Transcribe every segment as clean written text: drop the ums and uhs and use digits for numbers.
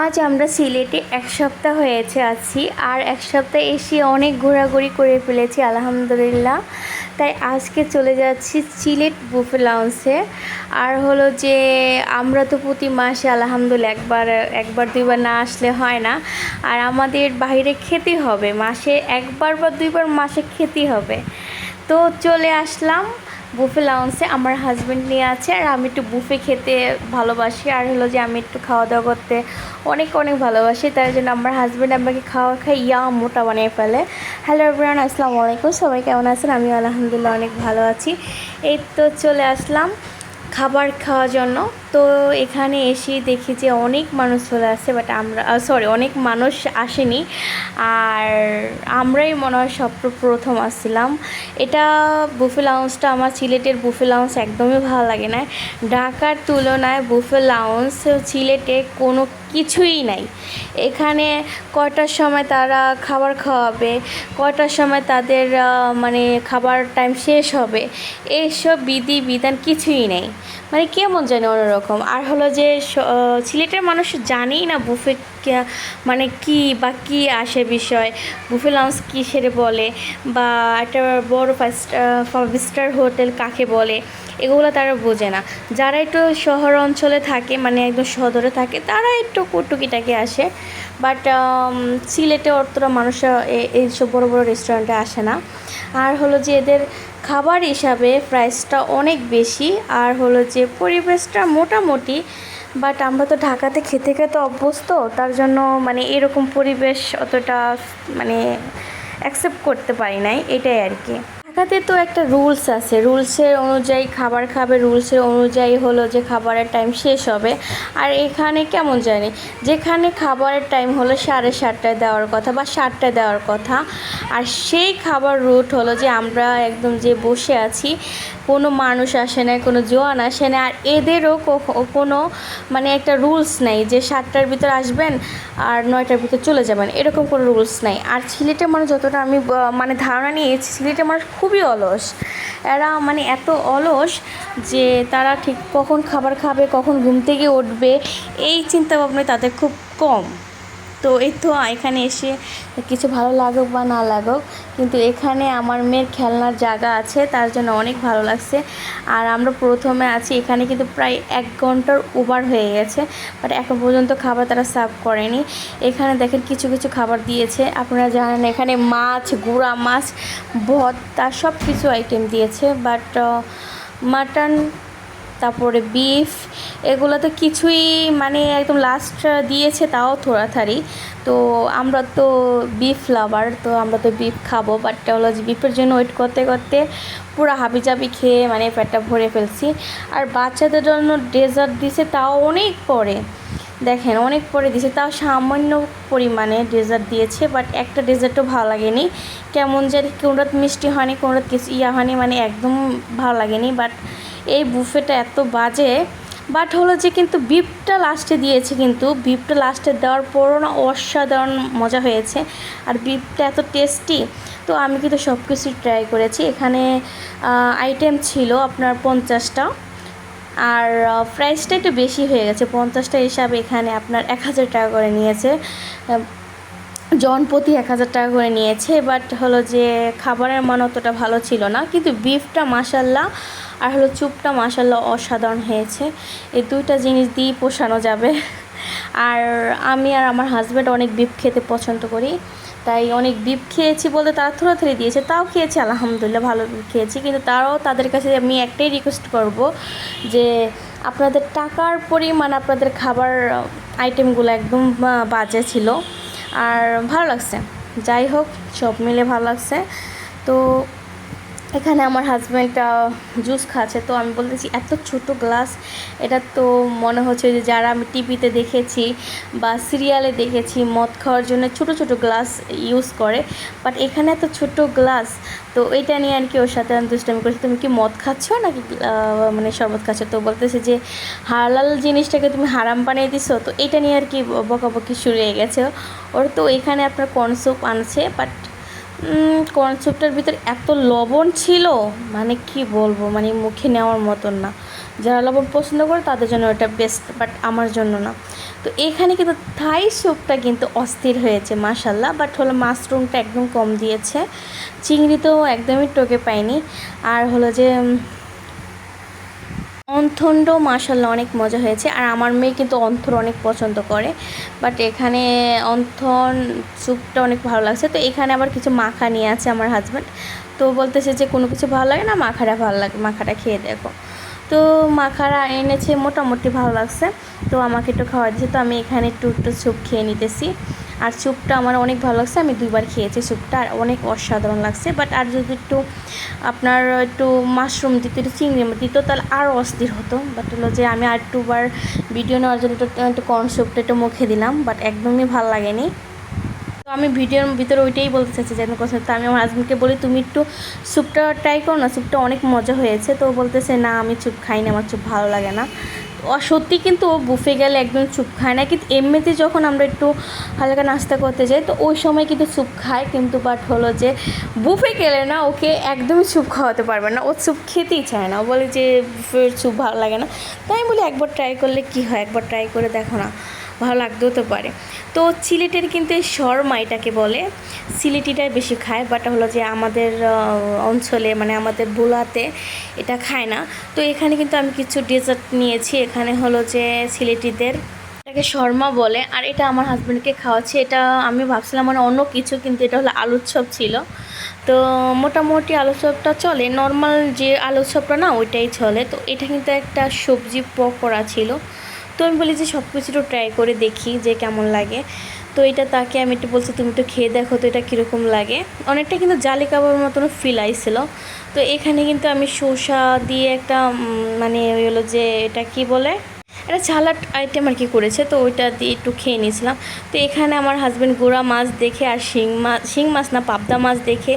আজ আমরা সিলেটে এক সপ্তাহ হয়েছে আছি, আর এক সপ্তাহ এসে অনেক ঘোরাঘুরি করে ফেলেছি আলহামদুলিল্লাহ। তাই আজকে চলে যাচ্ছি সিলেট বুফে লাউঞ্জে। আর হলো যে আমরা তো প্রতি মাসে আলহামদুলিল্লাহ একবার দুইবার না আসলে হয় না, আর আমাদের বাইরে খেতে হবে, মাসে একবার বা দুইবার মাসে খেতে হবে। তো চলে আসলাম বুফে লাউঞ্জে। আমার হাজব্যান্ড নিয়ে আছে, আর আমি একটু বুফে খেতে ভালোবাসি, আর হলো যে আমি একটু খাওয়া দাওয়া করতে অনেক অনেক ভালোবাসি। তার জন্য আমার হাজব্যান্ড আমাকে খাওয়া মোটা বানিয়ে ফেলে। হ্যালো এভরিওয়ান, আসসালামু আলাইকুম। সবাই কেমন আছেন? আমি আলহামদুলিল্লাহ অনেক ভালো আছি। এই তো চলে আসলাম খাবার খাওয়ার জন্য। তো এখানে এসে দেখি যে অনেক মানুষ চলে আসছে, বাট অনেক মানুষ আসেনি, আর আমরাই মনে হয় প্রথম আসছিলাম। এটা বুফে লাউঞ্জটা, আমার সিলেটের বুফে লাউঞ্জ একদমই ভালো লাগে না। ঢাকার তুলনায় বুফে লাউঞ্জ সিলেটে কোনো কিছুই নাই। এখানে কয়টার সময় তারা খাবার খাওয়াবে, কয়টার সময় তাদের মানে খাবার টাইম শেষ হবে, এইসব বিধান কিছুই নেই। মানে কেমন জানি অন্যরকম। আর হলো যে সিলেটের মানুষ জানেই না বুফে মানে কি বা কী আসে বিষয়, বুফে লাউঞ্জ কিসের বলে, বা একটা বড় ফাইভ স্টার হোটেল কাকে বলে, এগুলো তারা বোঝে না। যারা একটু শহর অঞ্চলে থাকে, মানে একদম সদরে থাকে, তারা একটু টুকিটাকি আসে। বাট সিলেটে অতটা মানুষ এইসব বড় বড় রেস্টুরেন্টে আসে না। আর হলো যে এদের খাবার হিসাবে প্রাইসটা অনেক বেশি, আর হলো যে পরিবেশটা মোটামুটি। বাট আমরা তো ঢাকাতে খেতে খেতে অভ্যস্ত, তার জন্য মানে এরকম পরিবেশ অতটা মানে অ্যাকসেপ্ট করতে পারি নাই, এটাই আর কি। ঢাকাতে তো একটা রুলস আছে, রুলসের অনুযায়ী খাবার খাবে, রুলসের অনুযায়ী হলো যে খাবারের টাইম শেষ হবে। আর এখানে কেমন জানি, যেখানে খাবারের টাইম হলো 7:30টায় দেওয়ার কথা বা 7টায় দেওয়ার কথা, আর সেই খাবার রুট হলো যে আমরা একদম যে বসে আছি, কোনো মানুষ আসে না, কোনো জোয়ান আসে না। আর এদেরও কোনো মানে একটা রুলস নেই যে 7টার ভিতর আসবেন আর 9টার ভিতর চলে যাবেন, এরকম কোনো রুলস নাই। আর সিলেটের মানুষ যতটা আমি মানে ধারণা নিয়েছি, সিলেটের মানুষ খুবই অলস। এরা মানে এত অলস যে তারা ঠিক কখন খাবার খাবে, কখন ঘুম থেকে উঠবে, এই চিন্তাভাবনা তাদের খুব কম। তো এই তো এখানে এসে কিছু ভালো লাগুক বা না লাগুক, কিন্তু এখানে আমার মেয়ের খেলনার জায়গা আছে, তার জন্য অনেক ভালো লাগছে। আর আমরা প্রথমে আছি এখানে, কিন্তু প্রায় 1 ঘন্টার ওভার হয়ে গেছে, বাট এখন পর্যন্ত খাবার তারা সার্ভ করেনি। এখানে দেখেন কিছু কিছু খাবার দিয়েছে, আপনারা জানেন এখানে মাছ, গুঁড়া মাছ, ভর্তা, সব কিছু আইটেম দিয়েছে। বাট মাটন, তারপরে বিফ, এগুলো তো কিছুই মানে একদম লাস্ট দিয়েছে, তাও থোড়াথাড়ি। তো আমরা তো বিফ লাভার, তো আমরা তো বিফ খাবো, বাট হলো যে বিফের জন্য ওয়েট করতে করতে পুরো হাবিজাবি খেয়ে মানে পেটটা ভরে ফেলছি। আর বাচ্চাদের জন্য ডেজার্ট দিছে, তাও অনেক পরে, দেখেন অনেক পরে দিয়েছে, তাও সামান্য পরিমাণে ডেজার্ট দিয়েছে। বাট একটা ডেজার্টও ভালো লাগেনি, কেমন জানি কোনটা মিষ্টি হয়নি, কোনটা কিছু হয়নি, মানে একদম ভালো লাগেনি। বাট এই বুফেটা এত বাজে। বাট হলো যে কিন্তু বিফটা লাস্টে দিয়েছে, কিন্তু বিফটা লাস্টে দেওয়ার পরও না অসাধারণ মজা হয়েছে, আর বিফটা এত টেস্টি। তো আমি কিন্তু সব কিছু ট্রাই করেছি। এখানে আইটেম ছিল আপনার 50টা, আর প্রাইসটা একটু বেশি হয়ে গেছে, 50টা হিসাবে এখানে আপনার 1000 টাকা করে নিয়েছে, জনপ্রতি 1000 টাকা করে নিয়েছে। বাট হলো যে খাবারের মান অতটা ভালো ছিল না, কিন্তু বিফটা মাশাল্লাহ, আর হলো চুপটা মাশাল্লাহ অসাধারণ হয়েছে। এই দুইটা জিনিস দিয়েই পোষানো যাবে। আর আমি আর আমার হাজব্যান্ড অনেক বিফ খেতে পছন্দ করি, তাই অনেক বিফ খেয়েছি বলতে তারা থোড়াথোড়ি দিয়েছে, তাও খেয়েছি আলহামদুলিল্লাহ, ভালো খেয়েছি। কিন্তু তারাও, তাদের কাছে আমি একটাই রিকোয়েস্ট করব যে আপনাদের টাকার পরিমাণ, আপনাদের খাবার আইটেমগুলো একদম বাজে ছিল। আর ভালো লাগছে, যাই হোক সব মিলে ভালো লাগছে। তো এখানে আমার হাজব্যান্ড জুস খাচ্ছে, তো আমি বলতেছি এত ছোট গ্লাস, এটা তো মনে হচ্ছে যে যারা আমি টিভিতে দেখেছি বা সিরিয়ালে দেখেছি মদ খাওয়ার জন্য ছোট ছোট গ্লাস ইউজ করে, বাট এখানে এত ছোট গ্লাস। তো এইটা নিয়ে আর কি ওর সাথে আমি দুষ্টামি করছি, তুমি কি মদ খাচ্ছ নাকি মানে শরবত খাচ্ছ? তো বলতেছে যে হালাল জিনিসটাকে তুমি হারাম বানিয়ে দিছো। তো এটা নিয়ে আর কি বকাবকি শুরু হয়ে গেছে ওর। তো এখানে আপনার কর্ন স্যুপ আনছে, বাট কর্ন স্যুপটার ভিতর এত লবণ ছিল, মানে কি বলবো, মানে মুখে নেওয়ার মতন না। যারা লবণ পছন্দ করে তাদের জন্য এটা বেস্ট, বাট আমার জন্য না। তো এখানে কিন্তু থাই স্যুপটা কিন্তু অস্থির হয়েছে মাশাল্লাহ, বাট হলো মাশরুমটা একদম কম দিয়েছে, চিংড়ি তো একদমই টোকে পাইনি। আর হলো যে অন্থনটাও মাশাল্লাহ অনেক মজা হয়েছে। আর আমার মেয়ে কিন্তু অন্থর অনেক পছন্দ করে, বাট এখানে অন্থন স্যুপটা অনেক ভালো লাগছে। তো এখানে আবার কিছু মাখা নিয়ে আছে আমার হাজব্যান্ড, তো বলতেছে যে কোনো কিছু ভালো লাগে না, মাখাটা ভালো লাগে, মাখাটা খেয়ে দেখো। তো মাখারা এনেছে, মোটামুটি ভালো লাগছে, তো আমাকে একটু খাওয়া দিয়েছে। তো আমি এখানে একটু একটু স্যুপ খেয়ে নিতেছি। আর স্যুপটা আমার অনেক ভালো লাগছে, আমি 2বার খেয়েছি স্যুপটা, আর অনেক অসাধারণ লাগছে। বাট আর যদি একটু আপনার একটু মাশরুম দিত, একটু চিংড়ি দিত, তাহলে আরও অস্থির হতো। বাট হলো যে আমি আর 2বার ভিডিও নেওয়ার জন্য একটু কর্ন স্যুপটা একটু মুখে দিলাম, বাট একদমই ভালো লাগেনি। তো আমি ভিডিওর ভিতরে ওইটাই বলতে চাচ্ছি যে কথা। তো আমি আমার হাজব্যান্ডকে বলি তুমি একটু স্যুপটা ট্রাই করো না, স্যুপটা অনেক মজা হয়েছে। তো বলতেছে না আমি স্যুপ খাই না, আমার স্যুপ ভালো লাগে না। সত্যি কিন্তু ও বুফে গেলে একদম স্যুপ খায় না, কিন্তু এমনিতে যখন আমরা একটু হালকা নাস্তা করতে যাই তো ওই সময় কিন্তু স্যুপ খায়, কিন্তু বাট হলো যে বুফে গেলে না ওকে একদমই স্যুপ খাওয়াতে পারবে না, ও স্যুপ খেতেই চায় না, ও বলে যে বুফের স্যুপ ভালো লাগে না। তাই আমি বলি একবার ট্রাই করলে কি হয়, একবার ট্রাই করে দেখো না, ভালো লাগতেও তো পারে। তো সিলেটের কিন্তু এই শর্মা এটাকে বলে, সিলেটিটাই বেশি খায়, বাট হলো যে আমাদের অঞ্চলে মানে আমাদের ভোলাতে এটা খায় না। তো এখানে কিন্তু আমি কিছু ডেজার্ট নিয়েছি, এখানে হলো যে সিলেটিদের এটাকে শর্মা বলে, আর এটা আমার হাজব্যান্ডকে খাওয়াচ্ছি। এটা আমি ভাবছিলাম মানে অন্য কিছু, কিন্তু এটা হলো আলুর চপ ছিল। তো মোটামুটি আলুর চপটা চলে, নর্মাল যে আলুর চপটা না ওইটাই চলে। তো এটা কিন্তু একটা সবজি পকোড়া ছিল। তো আমি বলি যে সব কিছু একটু ট্রাই করে দেখি যে কেমন লাগে। তো এটা তাকে আমি একটু বলছি তুমি একটু খেয়ে দেখো তো এটা কীরকম লাগে, অনেকটা কিন্তু জালি কাবাবের মতন ফিল আইছিল। তো এখানে কিন্তু আমি শসা দিয়ে একটা মানে ওই হলো যে এটা কি বলে, এটা সালাড আইটেম আর কি করেছে, তো ওইটা দিয়ে একটু খেয়ে নিয়েছিলাম। তো এখানে আমার হাজব্যান্ড গুঁড়া মাছ দেখে আর শিং মাছ না পাবদা মাছ দেখে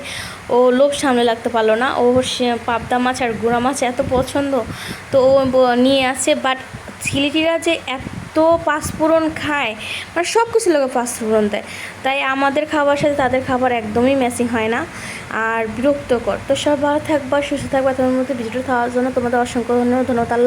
ও লোভ সামনে লাগতে পারলো না, ও পাবদা মাছ আর গুঁড়া মাছ এত পছন্দ, তো ও নিয়ে আসে। বাট সিলেটিরা যে এত পাঁচফোড়ন খায়, মানে সব কিছু লোকে পাঁচফোড়ন দেয়, তাই আমাদের খাবার সাথে তাদের খাবার একদমই ম্যাচিং হয় না, আর বিরক্তকর। তো সব ভালো থাকবা, সুস্থ থাকবা, তোমার মধ্যে ভিডিওটা খাওয়ার জন্য তোমাদের অসংখ্য ধন্যবাদ। আল্লাহ।